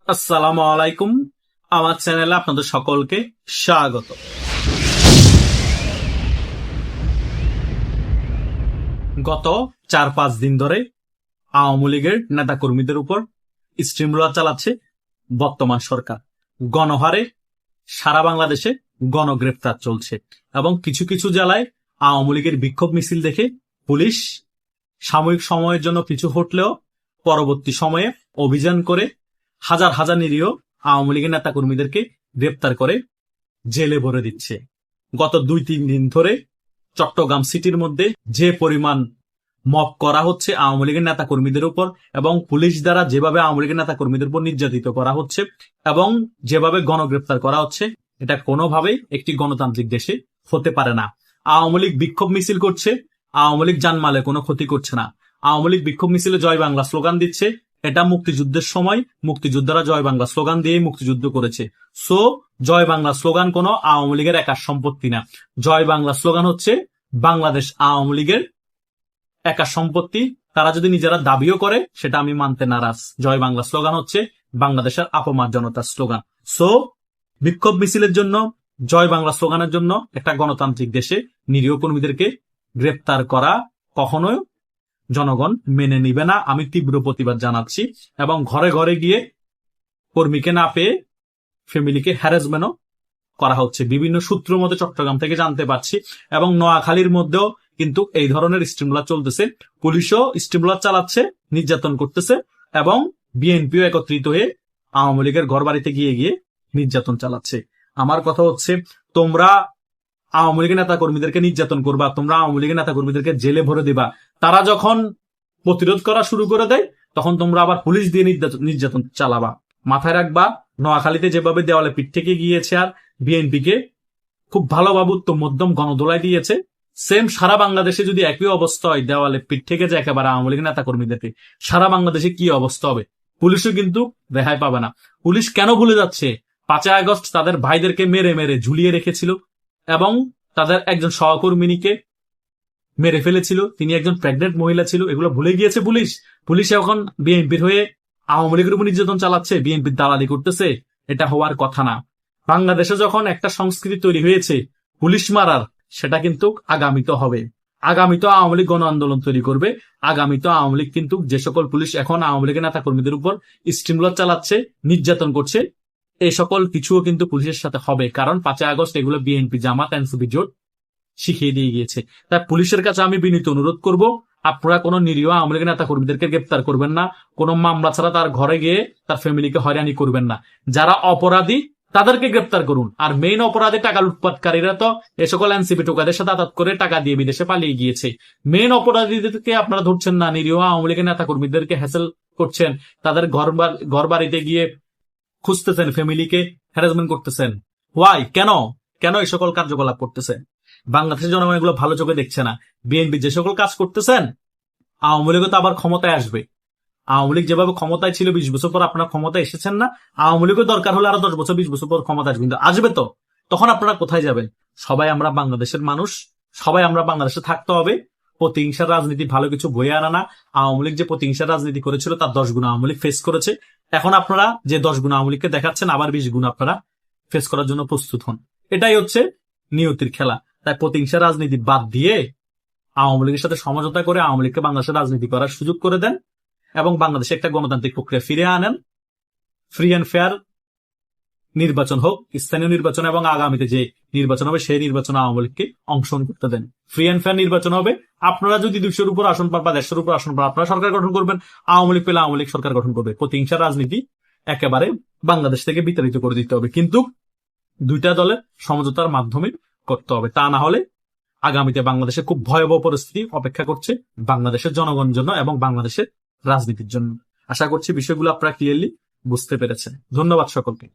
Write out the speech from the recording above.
আসসালামু আলাইকুম। আমার চ্যানেলে আপনাদের সকলকে স্বাগত। গত 4-5 দিন ধরে আওয়ামী লীগের নেতাকর্মীদের উপর স্টিমরোলার চালাচ্ছে বর্তমান সরকার। গণহারে সারা বাংলাদেশে গণগ্রেফতার চলছে এবং কিছু কিছু জেলায় আওয়ামী লীগের বিক্ষোভ মিছিল দেখে পুলিশ সাময়িক সময়ের জন্য পিছু হটলেও পরবর্তী সময়ে অভিযান করে হাজার হাজার নিরীহ আওয়ামী লীগের নেতাকর্মীদেরকে গ্রেপ্তার করে জেলে ভরে দিচ্ছে। গত 2-3 দিন ধরে চট্টগ্রাম সিটির মধ্যে যে পরিমাণ মব করা হচ্ছে আওয়ামী লীগের নেতাকর্মীদের উপর এবং পুলিশ দ্বারা যেভাবে আওয়ামী লীগের নেতাকর্মীদের উপর নির্যাতিত করা হচ্ছে এবং যেভাবে গণগ্রেপ্তার করা হচ্ছে, এটা কোনোভাবেই একটি গণতান্ত্রিক দেশে হতে পারে না। আওয়ামী লীগ বিক্ষোভ মিছিল করছে, আওয়ামী লীগ জানমালে কোনো ক্ষতি করছে না। আওয়ামী লীগ বিক্ষোভ মিছিলে জয় বাংলা স্লোগান দিচ্ছে, এটা মুক্তিযুদ্ধের সময় মুক্তিযোদ্ধারা জয় বাংলা স্লোগান দিয়ে মুক্তিযুদ্ধ করেছে। সো জয় বাংলা স্লোগান কোনো আওয়ামী লীগের একার সম্পত্তি না। জয় বাংলা স্লোগান হচ্ছে বাংলাদেশ আওয়ামী লীগের একার সম্পত্তি। তারা যদি নিজেরা দাবিও করে সেটা আমি মানতে নারাজ। জয় বাংলা স্লোগান হচ্ছে বাংলাদেশের আপমার জনতার স্লোগান। সো বিক্ষোভ মিছিলের জন্য, জয় বাংলা স্লোগানের জন্য একটা গণতান্ত্রিক দেশে নিরীহ কর্মীদেরকে গ্রেপ্তার করা কখনোই জনগণ মেনে নিবে না। আমি তীব্র প্রতিবাদ জানাচ্ছি এবং ঘরে ঘরে গিয়ে কর্মীকে না পেয়ে ফ্যামিলিকে হ্যারাসমেন্টও করা হচ্ছে। বিভিন্ন সূত্র মতে চট্টগ্রাম থেকে জানতে পারছি এবং নোয়াখালীর মধ্যেও কিন্তু এই ধরনের স্টিমুলার চলতেছে। পুলিশও স্টিমুলার চালাচ্ছে, নির্যাতন করতেছে এবং বিএনপিও একত্রিত হয়ে আওয়ামী লীগের ঘর বাড়িতে গিয়ে গিয়ে নির্যাতন চালাচ্ছে। আমার কথা হচ্ছে, তোমরা আওয়ামী লীগের নেতা কর্মীদেরকে নির্যাতন করবা, তোমরা আওয়ামী লীগের নেতা কর্মীদেরকে জেলে ভরে দিবা। তারা যখন প্রতিরোধ করা শুরু করে দেয় তখন তোমরা আবার পুলিশ দিয়ে নির্যাতন চালাবা। মাথায় রাখবা, নোয়াখালীতে যেভাবে দেওয়ালে পিঠ থেকে গিয়েছে আর বিএনপিকে খুব ভালোভাবে উত্তম মধ্যম গণদোলায় দিয়েছে, সেম সারা বাংলাদেশে যদি একই অবস্থা হয়, দেওয়ালে পিঠ থেকে যে একেবারে আওয়ামী লীগের নেতা কর্মীদেরকে, সারা বাংলাদেশে কি অবস্থা হবে? পুলিশও কিন্তু রেহাই পাবে না। পুলিশ কেন ভুলে যাচ্ছে 5 আগস্ট তাদের ভাইদেরকে মেরে মেরে ঝুলিয়ে রেখেছিল এবং তাদের একজন সহকর্মীকে মেরে ফেলেছিল, তিনি একজন প্রেগনেন্ট মহিলা ছিল। এগুলো ভুলে গিয়েছে পুলিশ। পুলিশ এখন বিএনপির হয়ে আওয়ামী লীগের উপর নির্যাতন চালাচ্ছে, বিএনপির দালালি করতেছে। এটা হওয়ার কথা না। বাংলাদেশে যখন একটা সংস্কৃতি তৈরি হয়েছে পুলিশ মারার, সেটা কিন্তু আগামীতে হবে। আগামীতে আওয়ামী লীগ গণ আন্দোলন তৈরি করবে। আগামীতে আওয়ামী লীগ কিন্তু যে সকল পুলিশ এখন আওয়ামী লীগের নেতা কর্মীদের উপর স্টিমুলার চালাচ্ছে, নির্যাতন করছে, এই সকল কিছুও কিন্তু পুলিশের সাথে হবে। কারণ 5 আগস্ট এগুলো বিএনপি, জামাত, এনসিপি জোট শিখিয়ে দিয়ে গিয়েছে। তাই পুলিশের কাছে আমি বিনীত অনুরোধ করব, আপনারা কোনো নিরীহ আওয়ামী লীগের নেতা কর্মীদেরকে গ্রেপ্তার করবেন না। কোনো মামলা ছাড়া তার ঘরে গিয়ে তার ফ্যামিলিকে হয়রানি করবেন না। যারা অপরাধী তাদেরকে গ্রেপ্তার করুন। আর মেইন অপরাধী টাকা লুটপাটকারীরা তো এ সকল এনসিপি টোকাদের সাথে আঘাত করে টাকা দিয়ে বিদেশে পালিয়ে গিয়েছে। মেইন অপরাধীদেরকে আপনারা ধরছেন না, নিরীহ আওয়ামী লীগের নেতা কর্মীদেরকে হ্যাসেল করছেন, তাদের ঘর বাড়িতে গিয়ে খুঁজতেছেন, ফ্যামিলিকে হ্যারাসমেন্ট করতেছেন। ওয়াই? কেন কেন এই সকল কার্যকলাপ করতেছেন? বাংলাদেশের জনগণ এগুলো ভালো চোখে দেখছে না। বিএনপি যে সকল কাজ করতেছেন, আওয়ামী লীগও তো আবার ক্ষমতায় আসবে। আওয়ামী লীগ যেভাবে ক্ষমতায় ছিল 20 বছর পর আপনারা ক্ষমতায় এসেছেন না, আওয়ামী লীগও দরকার হলে আরো 10 বছর 20 বছর পর ক্ষমতা আসবে। কিন্তু আসবে তো, তখন আপনারা কোথায় যাবেন? সবাই আমরা বাংলাদেশের মানুষ, সবাই আমরা বাংলাদেশে থাকতে হবে। প্রতিহিংসার রাজনীতি ভালো কিছু বয়ে আনা না। আওয়ামী লীগ যে প্রতিহিংসার রাজনীতি করেছিল তার 10 গুণ আওয়ামী লীগ ফেস করেছে। এখন আপনারা যে 10 গুণ আওয়ামী লীগকে দেখাচ্ছেন, আবার 20 গুণ আপনারা ফেস করার জন্য প্রস্তুত হন। এটাই হচ্ছে নিয়তির খেলা। তাই প্রতিহিংসার রাজনীতি বাদ দিয়ে আওয়ামী লীগের সাথে সমঝোতা করে আওয়ামী লীগকে বাংলাদেশের রাজনীতি করার সুযোগ করে দেন এবং বাংলাদেশে একটা গণতান্ত্রিক প্রক্রিয়া ফিরে আনেন। ফ্রি অ্যান্ড ফেয়ার নির্বাচন হোক, স্থানীয় নির্বাচন, এবং আগামীতে যে নির্বাচন হবে সেই নির্বাচনে আওয়ামী লীগকে অংশগ্রহণ করতে দেন। ফ্রি অ্যান্ড ফেয়ার নির্বাচন হবে। আপনারা যদি 200-র উপর আসন পান বা 150-র উপর আসন পান, আপনারা সরকার গঠন করবেন। আওয়ামী লীগ পেলে আওয়ামী লীগ সরকার গঠন করবে। প্রতিহিংসার রাজনীতি একেবারে বাংলাদেশ থেকে বিতাড়িত করে দিতে হবে, কিন্তু 2টা দলের সমঝোতার মাধ্যমে করতে হবে। তা না হলে আগামীতে বাংলাদেশে খুব ভয়াবহ পরিস্থিতি অপেক্ষা করছে বাংলাদেশের জনগণের জন্য এবং বাংলাদেশের রাজনীতির জন্য। আশা করছি বিষয়গুলো আপনারা ক্লিয়ারলি বুঝতে পেরেছেন। ধন্যবাদ সকলকে।